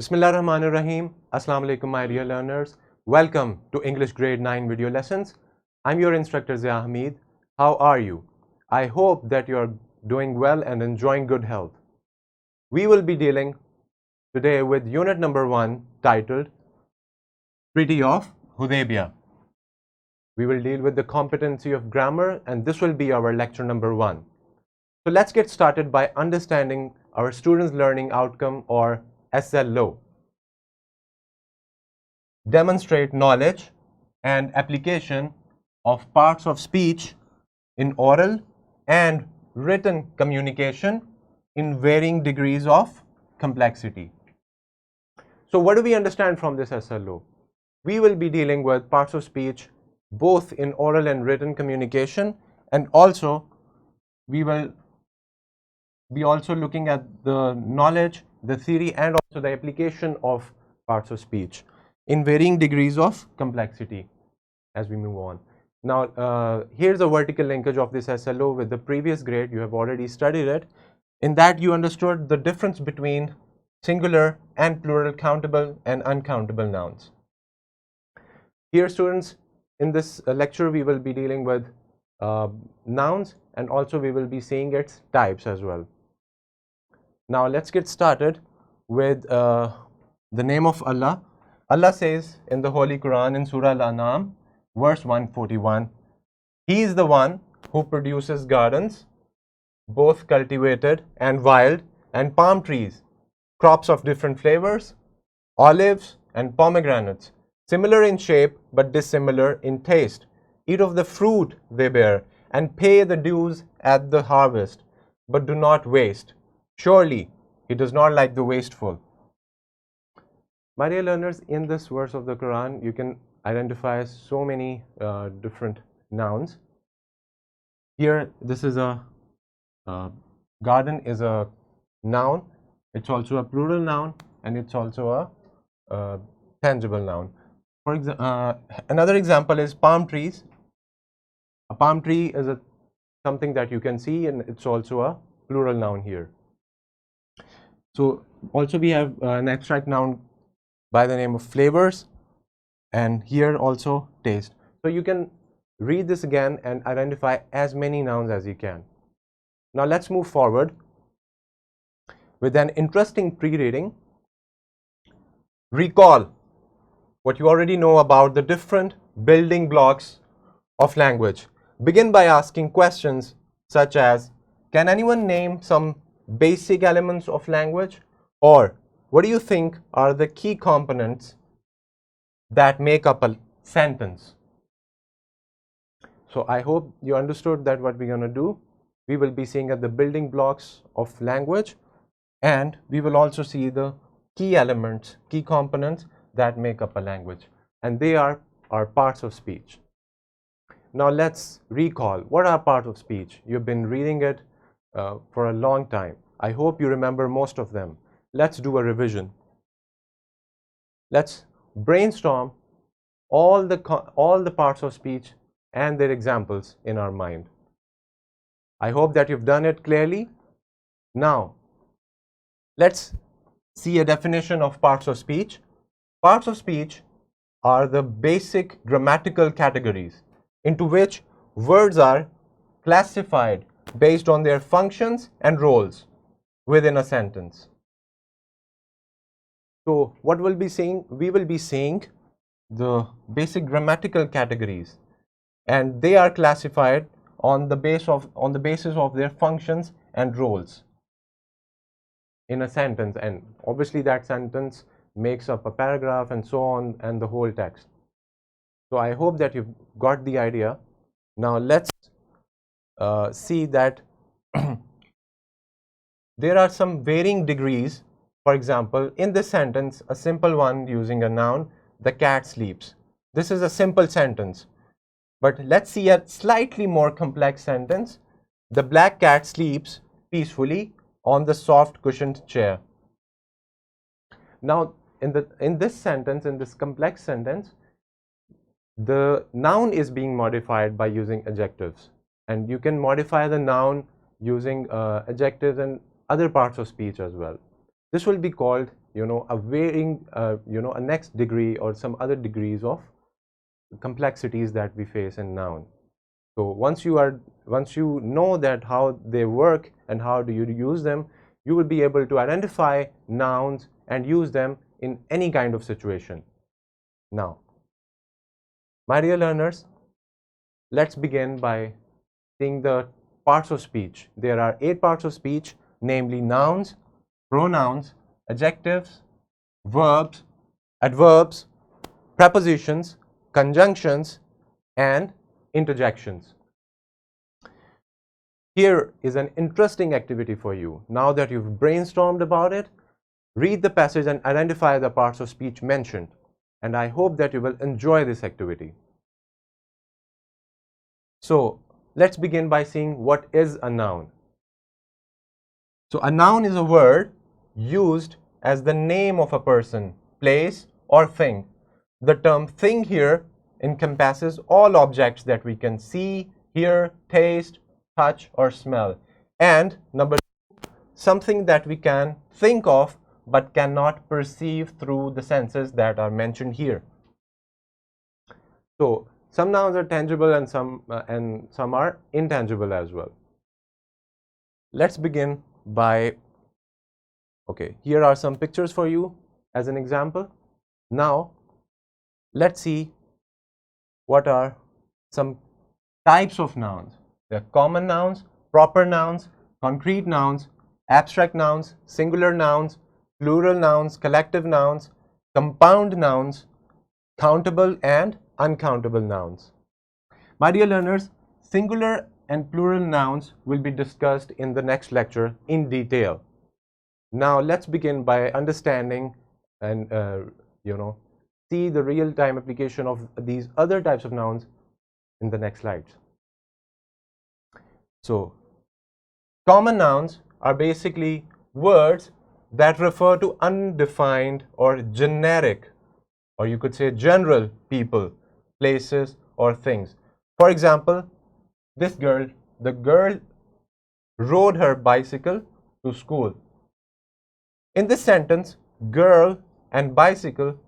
Bismillahirrahmanirrahim. Assalamu alaikum, my dear learners. Welcome to English Grade 9 video lessons. I'm your instructor Zia Hamid. How are you? I hope that you're doing well and enjoying good health. We will be dealing today with unit number 1 titled Treaty of Hudaybiyah. We will deal with the competency of grammar, and this will be our lecture number 1. So let's get started by understanding our students' learning outcome, or SLO. Demonstrate knowledge and application of parts of speech in oral and written communication in varying degrees of complexity. So what do we understand from this SLO? We will be dealing with parts of speech both in oral and written communication, and also we will be also looking at the knowledge, the theory, and also the application of parts of speech in varying degrees of complexity as we move on. Now, here's a vertical linkage of this SLO with the previous grade. You have already studied it. In that, you understood the difference between singular and plural countable and uncountable nouns. Here, students, in this lecture, we will be dealing with nouns, and also we will be seeing its types as well. Now, let's get started with the name of Allah. Allah says in the Holy Quran in Surah Al-An'am, verse 141, He is the one who produces gardens, both cultivated and wild, and palm trees, crops of different flavors, olives and pomegranates, similar in shape but dissimilar in taste. Eat of the fruit they bear, and pay the dues at the harvest, but do not waste. Surely, He does not like the wasteful. My dear learners, in this verse of the Quran, you can identify so many different nouns. Here, this is a garden is a noun. It's also a plural noun, and it's also a tangible noun. For example, another example is palm trees. A palm tree is something that you can see, and it's also a plural noun here. So also we have an abstract noun by the name of flavors, and here also taste. So you can read this again and identify as many nouns as you can. Now let's move forward with an interesting pre-reading. Recall what you already know about the different building blocks of language. Begin by asking questions such as, can anyone name some basic elements of language? Or what do you think are the key components that make up a sentence? So I hope you understood that what we're going to do. We will be seeing at the building blocks of language, and we will also see the key elements, key components that make up a language, and they are parts of speech. Now let's recall, what are parts of speech? You've been reading it for a long time. I hope you remember most of them. Let's do a revision. Let's brainstorm all the parts of speech and their examples in our mind. I hope that you've done it clearly. Now, let's see a definition of parts of speech. Parts of speech are the basic grammatical categories into which words are classified based on their functions and roles within a sentence. So what we'll be saying, we will be saying the basic grammatical categories, and they are classified on the basis of their functions and roles in a sentence, and obviously that sentence makes up a paragraph and so on, and the whole text. So I hope that you've got the idea. Now let's see that there are some varying degrees. For example, in this sentence, a simple one using a noun, the cat sleeps. This is a simple sentence. But let's see a slightly more complex sentence. The black cat sleeps peacefully on the soft cushioned chair. Now, in this sentence, in this complex sentence, the noun is being modified by using adjectives. And you can modify the noun using adjectives in other parts of speech as well. This will be called a varying, a next degree or some other degrees of complexities that we face in noun. So once you know that how they work and how do you use them, you will be able to identify nouns and use them in any kind of situation. Now, my dear learners, let's begin by seeing the parts of speech. There are 8 parts of speech, namely nouns, pronouns, adjectives, verbs, adverbs, prepositions, conjunctions, and interjections. Here is an interesting activity for you. Now that you've brainstormed about it, read the passage and identify the parts of speech mentioned. And I hope that you will enjoy this activity. So, let's begin by seeing what is a noun. So, a noun is a word used as the name of a person, place, or thing. The term thing here encompasses all objects that we can see, hear, taste, touch, or smell. And number 2, something that we can think of but cannot perceive through the senses that are mentioned here. So, some nouns are tangible and some are intangible as well. Let's begin by, okay, here are some pictures for you as an example. Now, let's see what are some types of nouns. There are common nouns, proper nouns, concrete nouns, abstract nouns, singular nouns, plural nouns, collective nouns, compound nouns, countable and uncountable nouns. My dear learners, singular and plural nouns will be discussed in the next lecture in detail. Now let's begin by understanding and see the real-time application of these other types of nouns in the next slides. So, common nouns are basically words that refer to undefined or generic, or you could say general people, places, or things. For example, the girl rode her bicycle to school. In this sentence, girl and bicycle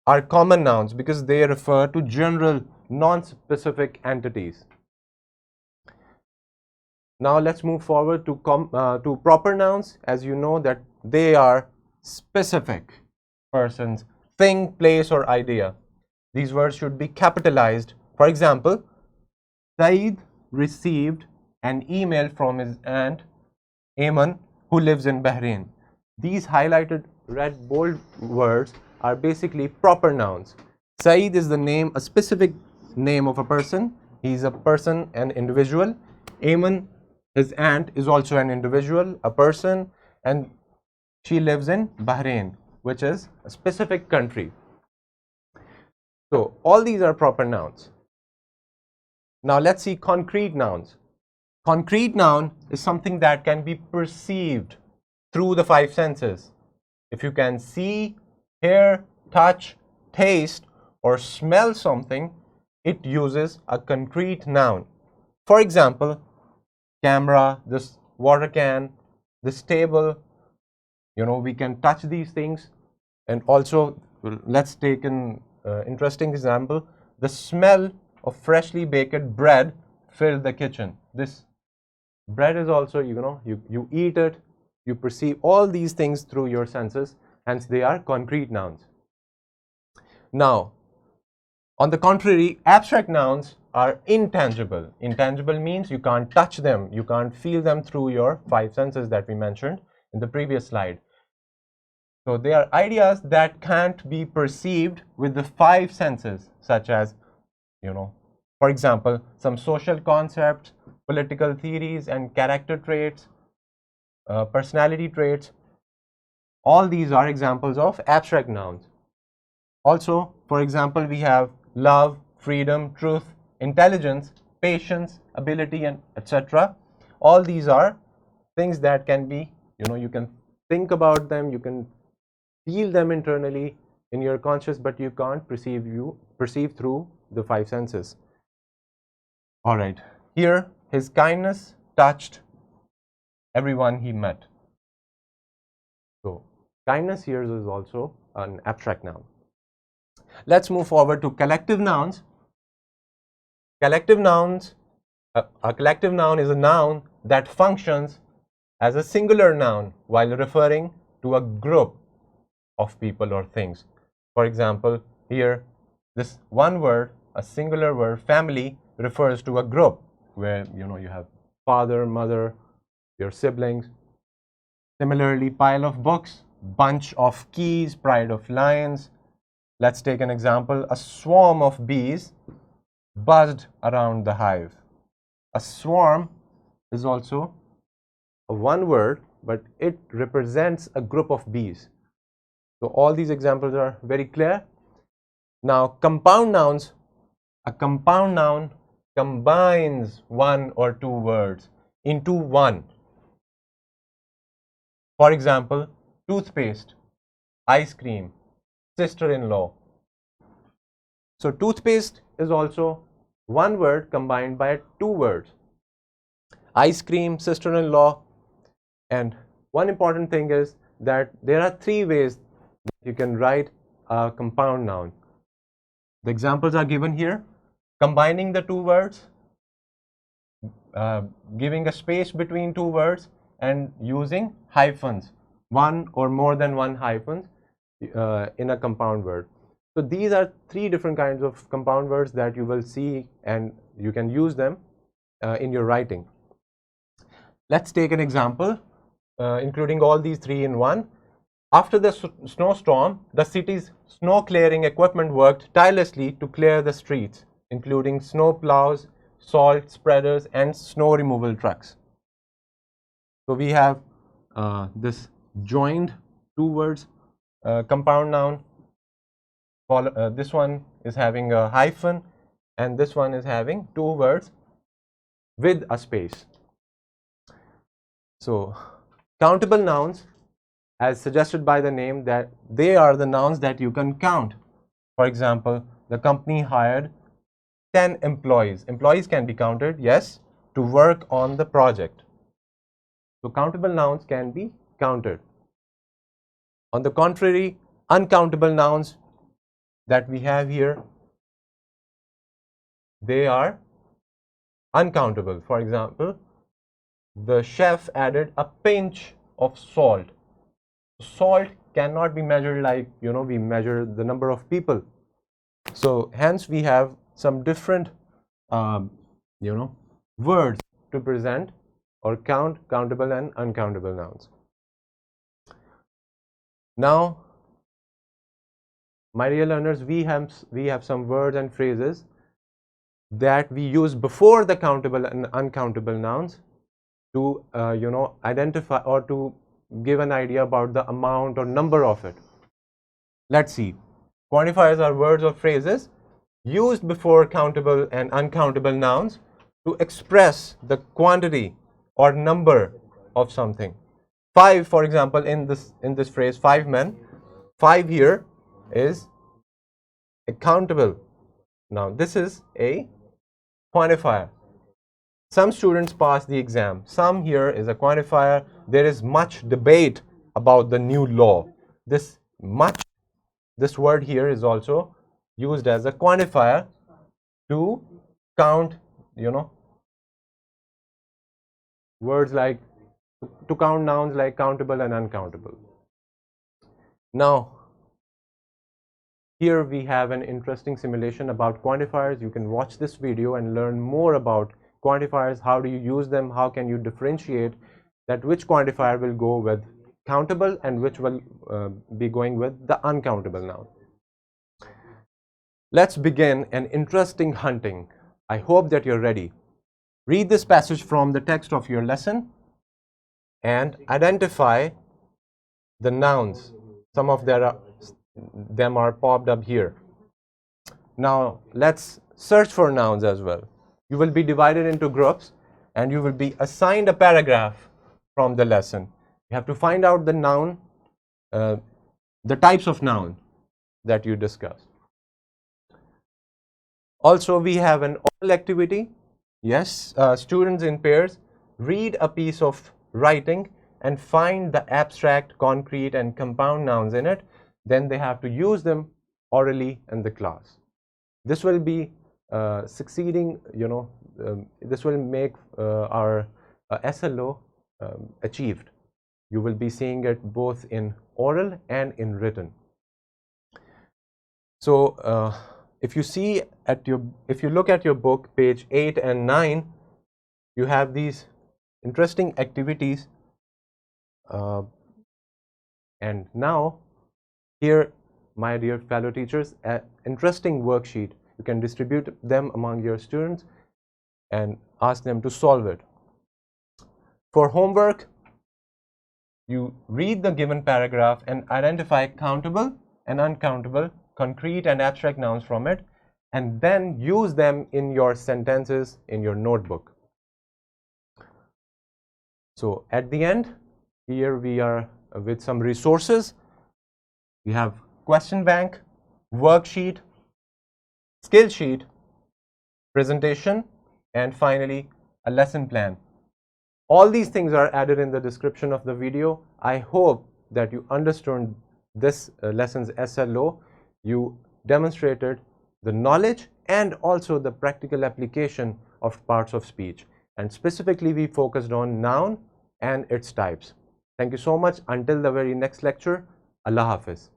are common nouns because they refer to general, non-specific entities. Now let's move forward to proper nouns. As you know that they are specific persons, thing, place, or idea. These words should be capitalized. For example, Saeed received an email from his aunt Ayman, who lives in Bahrain. These highlighted red bold words are basically proper nouns. Saeed is the name, a specific name of a person. He is a person, an individual. Ayman, his aunt, is also an individual, a person, and she lives in Bahrain, which is a specific country. So all these are proper nouns. Now let's see concrete nouns. Concrete noun is something that can be perceived through the 5 senses. If you can see, hear, touch, taste, or smell something, it uses a concrete noun. For example, camera, this water can, this table, we can touch these things. And also, let's take an interesting example. The smell of freshly baked bread filled the kitchen. This bread is also, you eat it, you perceive all these things through your senses, hence they are concrete nouns. Now, on the contrary, abstract nouns are intangible. Intangible means you can't touch them, you can't feel them through your 5 senses that we mentioned in the previous slide. So they are ideas that can't be perceived with the 5 senses, such as, for example, some social concepts, political theories, and character traits, personality traits. All these are examples of abstract nouns. Also, for example, we have love, freedom, truth, intelligence, patience, ability, and etc. All these are things that can be, you can think about them, you can feel them internally in your conscious, but you can't perceive through the 5 senses. All right, here his kindness touched everyone he met. So Kindness here is also an abstract noun. Let's move forward to collective nouns. Collective nouns, a collective noun is a noun that functions as a singular noun while referring to a group of people or things. For example, here this one word, a singular word, family, refers to a group where you have father, mother, your siblings. Similarly, pile of books, bunch of keys, pride of lions. Let's take an example. A swarm of bees buzzed around the hive. A swarm is also a one word, but it represents a group of bees. So all these examples are very clear. Now, compound nouns. A compound noun combines one or two words into one. For example, toothpaste, ice cream, sister-in-law. So toothpaste is also one word combined by two words. Ice cream, sister-in-law. And one important thing is that there are three ways you can write a compound noun. The examples are given here. Combining the two words, giving a space between two words, and using hyphens, one or more than one hyphens in a compound word. So these are three different kinds of compound words that you will see, and you can use them in your writing. Let's take an example, including all these three in one. After the snowstorm, the city's snow clearing equipment worked tirelessly to clear the streets, including snow plows, salt spreaders, and snow removal trucks. So we have this joined two words compound noun. This one is having a hyphen, and this one is having two words with a space. So countable nouns, as suggested by the name, that they are the nouns that you can count. For example, the company hired 10 employees. Employees can be counted, yes, to work on the project. So countable nouns can be counted. On the contrary, uncountable nouns that we have here, they are uncountable. For example, the chef added a pinch of salt. Salt cannot be measured like we measure the number of people. So hence we have some different words to present or count countable and uncountable nouns. Now, my dear learners, we have some words and phrases that we use before the countable and uncountable nouns to identify or to give an idea about the amount or number of it. Let's see. Quantifiers are words or phrases used before countable and uncountable nouns to express the quantity or number of something. 5, for example, in this phrase, 5 men. 5 here is a countable noun. This is a quantifier. Some students pass the exam. Some here is a quantifier. There is much debate about the new law. This word here is also used as a quantifier to count, words like, to count nouns like countable and uncountable. Now, here we have an interesting simulation about quantifiers. You can watch this video and learn more about quantifiers. How do you use them? How can you differentiate that which quantifier will go with countable and which will be going with the uncountable noun? Let's begin an interesting hunting. I hope that you're ready. Read this passage from the text of your lesson and identify the nouns. Some of them are popped up here. Now, let's search for nouns as well. You will be divided into groups and you will be assigned a paragraph from the lesson. You have to find out the noun, the types of noun that you discussed. Also, we have an oral activity. Yes, students in pairs read a piece of writing and find the abstract, concrete, and compound nouns in it, then they have to use them orally in the class. This will be succeeding, this will make our SLO achieved. You will be seeing it both in oral and in written. So if you look at your book, page 8 and 9, you have these interesting activities. And now, here, my dear fellow teachers, an interesting worksheet. You can distribute them among your students and ask them to solve it. For homework, you read the given paragraph and identify countable and uncountable, concrete and abstract nouns from it, and then use them in your sentences in your notebook. So at the end, here we are with some resources. We have question bank, worksheet, skill sheet, presentation, and finally a lesson plan. All these things are added in the description of the video. I hope that you understood this lesson's SLO. You demonstrated the knowledge and also the practical application of parts of speech. And specifically, we focused on noun and its types. Thank you so much. Until the very next lecture, Allah Hafiz.